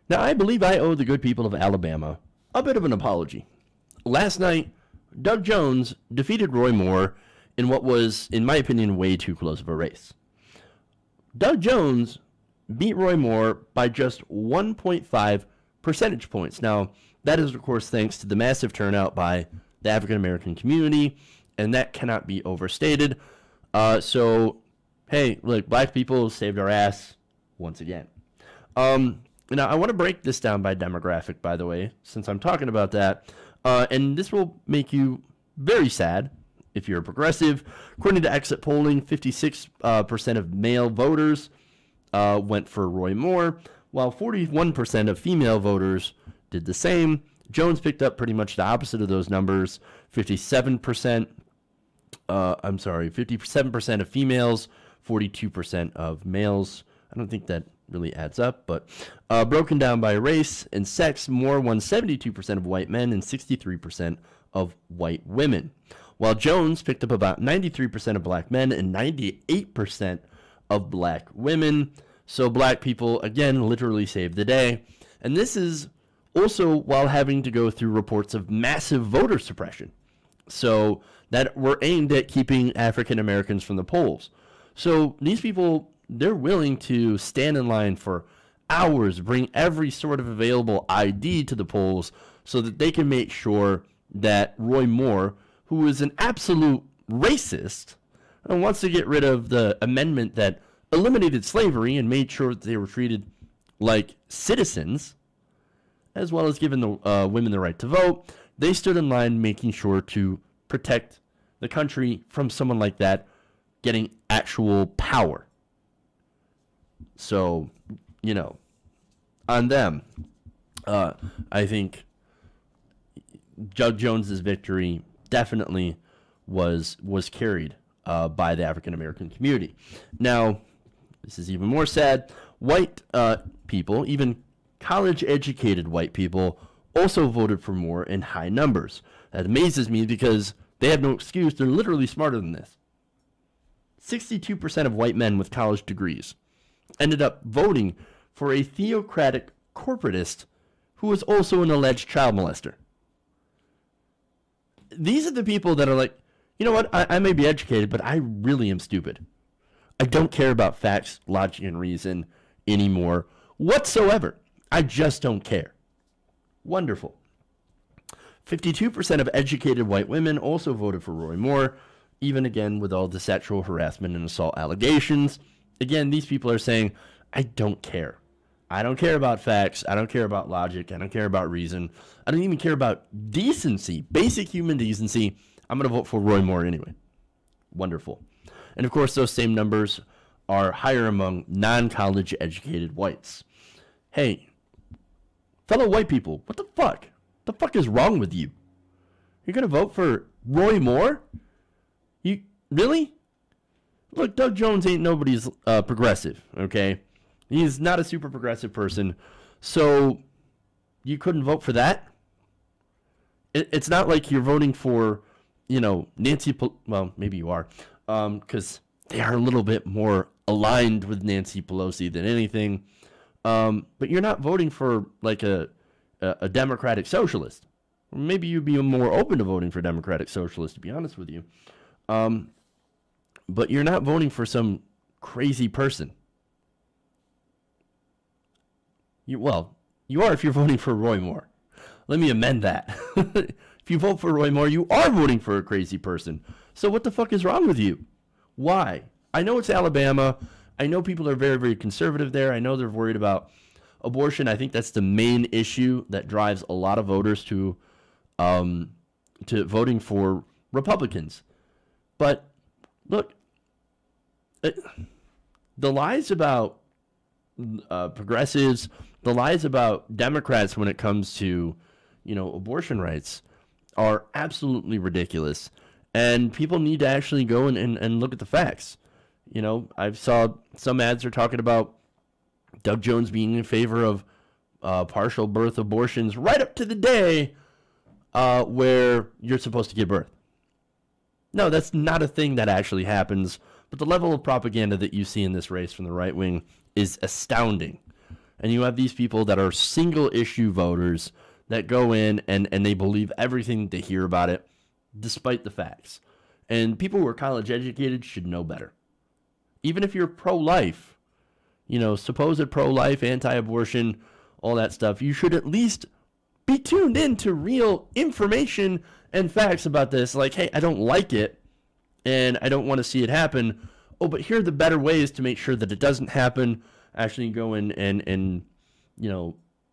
Now, I believe I owe the good people of Alabama a bit of an apology. Last night, Doug Jones defeated Roy Moore in what was, in my opinion, way too close of a race. Doug Jones beat Roy Moore by just 1.5 percentage points. Now, that is, of course, thanks to the massive turnout by the African-American community, and that cannot be overstated. So, hey, look, black people saved our ass once again. Now, I want to break this down by demographic, by the way, since I'm talking about that. And this will make you very sad if you're a progressive. According to exit polling, 56% of male voters went for Roy Moore, while 41% of female voters did the same. Jones picked up pretty much the opposite of those numbers. 57% of females, 42% of males. I don't think that really adds up, but broken down by race and sex, Moore won 72% of white men and 63% of white women, while Jones picked up about 93% of black men and 98% of black women. So black people, again, literally saved the day. And this is also while having to go through reports of massive voter suppression, so that were aimed at keeping African Americans from the polls. So these people, they're willing to stand in line for hours, bring every sort of available ID to the polls so that they can make sure that Roy Moore, who is an absolute racist and wants to get rid of the amendment that eliminated slavery and made sure that they were treated like citizens, as well as giving the women the right to vote, they stood in line making sure to protect the country from someone like that getting actual power. So, you know, on them, I think Doug Jones's victory definitely was carried by the African American community. Now, this is even more sad. White people, even college-educated white people, also voted for Moore in high numbers. That amazes me because they have no excuse. They're literally smarter than this. 62% of white men with college degrees ended up voting for a theocratic corporatist who was also an alleged child molester. These are the people that are like, you know what, I may be educated, but I really am stupid. I don't care about facts, logic, and reason anymore whatsoever. I just don't care. Wonderful. 52% of educated white women also voted for Roy Moore, even again with all the sexual harassment and assault allegations. Again, these people are saying, I don't care. I don't care about facts. I don't care about logic. I don't care about reason. I don't even care about decency, basic human decency. I'm going to vote for Roy Moore anyway. Wonderful. And of course, those same numbers are higher among non-college educated whites. Hey, fellow white people, what the fuck? The fuck is wrong with you? You're going to vote for Roy Moore? You really? Look, Doug Jones ain't nobody's progressive, okay? He's not a super progressive person. So you couldn't vote for that? It's not like you're voting for, you know, well, maybe you are, because they are a little bit more aligned with Nancy Pelosi than anything. But you're not voting for like a democratic socialist. Or maybe you'd be more open to voting for democratic socialist, to be honest with you. But you're not voting for some crazy person. You are if you're voting for Roy Moore. Let me amend that. If you vote for Roy Moore, you are voting for a crazy person. So what the fuck is wrong with you? Why? I know it's Alabama. I know people are very, very conservative there. I know they're worried about abortion. I think that's the main issue that drives a lot of voters to voting for Republicans. But look, the lies about progressives, the lies about Democrats when it comes to, you know, abortion rights are absolutely ridiculous. And people need to actually go and look at the facts. You know, I saw some ads are talking about Doug Jones being in favor of partial birth abortions right up to the day where you're supposed to give birth. No, that's not a thing that actually happens. But the level of propaganda that you see in this race from the right wing is astounding. And you have these people that are single issue voters that go in and they believe everything they hear about it, despite the facts. And people who are college educated should know better. Even if you're pro-life, supposed pro-life, anti-abortion, all that stuff, you should at least be tuned in to real information and facts about this. Like, hey, I don't like it and I don't want to see it happen. Oh, but here are the better ways to make sure that it doesn't happen. Actually go in and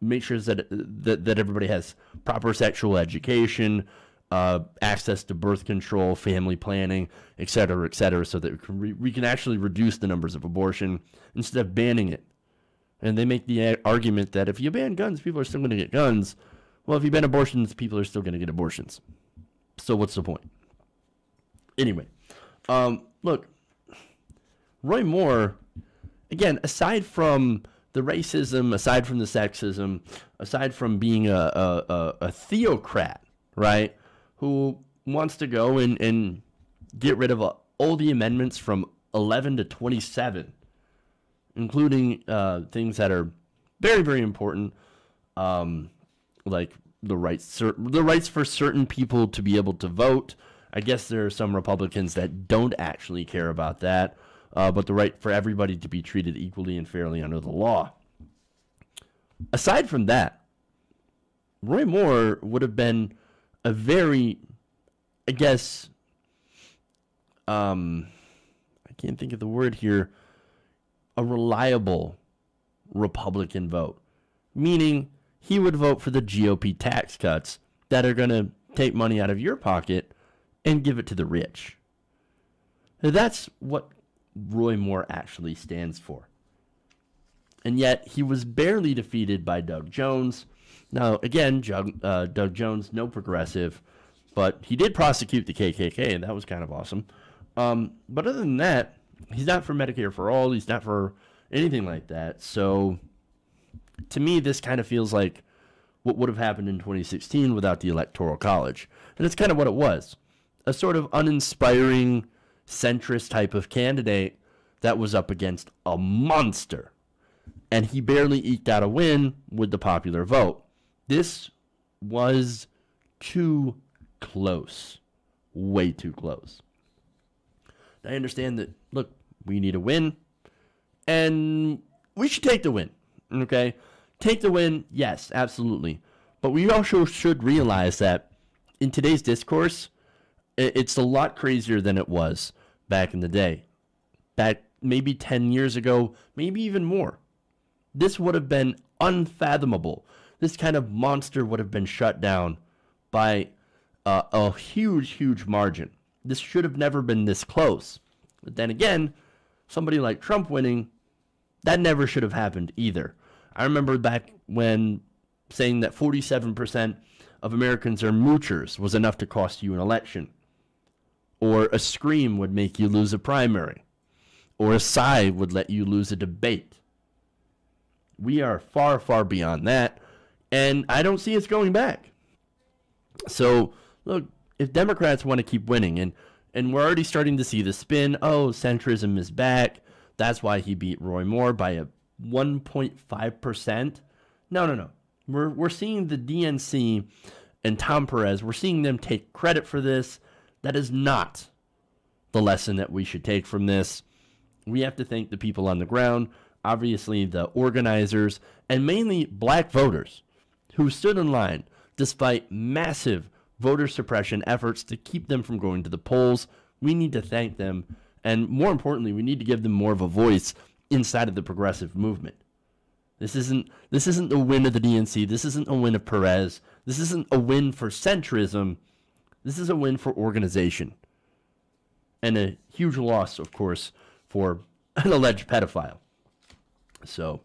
make sure that everybody has proper sexual education, access to birth control, family planning, et cetera, so that we can actually reduce the numbers of abortion instead of banning it. And they make the argument that if you ban guns, people are still going to get guns. Well, if you ban abortions, people are still going to get abortions. So what's the point? Anyway, look, Roy Moore, again, aside from the racism, aside from the sexism, aside from being a theocrat, right, who wants to go and get rid of all the amendments from 11 to 27, including things that are very, very important, like the rights for certain people to be able to vote. I guess there are some Republicans that don't actually care about that, but the right for everybody to be treated equally and fairly under the law. Aside from that, Roy Moore would have been a very, I guess, I can't think of the word here, a reliable Republican vote, meaning he would vote for the GOP tax cuts that are going to take money out of your pocket and give it to the rich. That's what Roy Moore actually stands for. And yet he was barely defeated by Doug Jones. Now, again, Doug Jones, no progressive, but he did prosecute the KKK, and that was kind of awesome. But other than that, he's not for Medicare for all. He's not for anything like that. So to me, this kind of feels like what would have happened in 2016 without the Electoral College. And it's kind of what it was. A sort of uninspiring, centrist type of candidate that was up against a monster. And he barely eked out a win with the popular vote. This was too close. Way too close. I understand that, look, we need a win, and we should take the win, okay? Take the win, yes, absolutely. But we also should realize that in today's discourse, it's a lot crazier than it was back in the day. Back maybe 10 years ago, maybe even more. This would have been unfathomable. This kind of monster would have been shut down by a huge, huge margin. This should have never been this close. But then again, somebody like Trump winning, that never should have happened either. I remember back when saying that 47% of Americans are moochers was enough to cost you an election. Or a scream would make you lose a primary. Or a sigh would let you lose a debate. We are far, far beyond that, and I don't see us going back. So, look, if Democrats want to keep winning, and we're already starting to see the spin, oh, centrism is back, that's why he beat Roy Moore by a 1.5%. No. We're seeing the DNC and Tom Perez, we're seeing them take credit for this. That is not the lesson that we should take from this. We have to thank the people on the ground, obviously the organizers, and mainly black voters who stood in line despite massive voter suppression efforts to keep them from going to the polls. We need to thank them, and more importantly, we need to give them more of a voice inside of the progressive movement. This isn't the win of the DNC. This isn't a win of Perez. This isn't a win for centrism. This is a win for organization. And a huge loss, of course, for an alleged pedophile. So,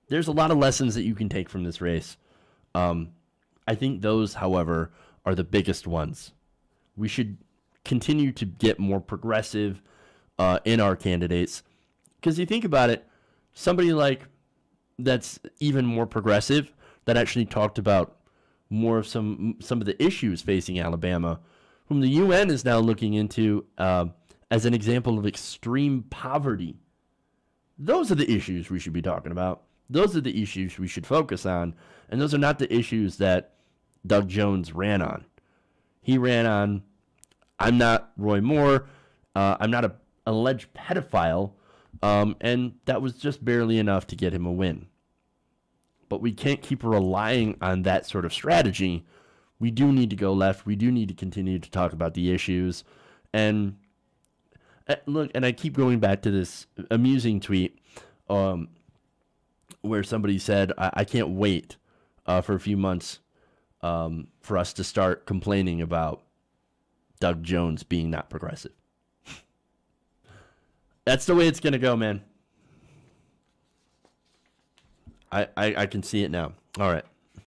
there's a lot of lessons that you can take from this race. I think those, however, are the biggest ones. We should continue to get more progressive in our candidates. Because you think about it, somebody like that's even more progressive, that actually talked about more of some of the issues facing Alabama, whom the UN is now looking into as an example of extreme poverty. Those are the issues we should be talking about. Those are the issues we should focus on. And those are not the issues that Doug Jones ran on. He ran on, I'm not Roy Moore. I'm not an alleged pedophile. And that was just barely enough to get him a win. But we can't keep relying on that sort of strategy. We do need to go left. We do need to continue to talk about the issues. And look, and I keep going back to this amusing tweet where somebody said, I can't wait for a few months for us to start complaining about Doug Jones being not progressive. That's the way it's going to go, man. I can see it now. All right.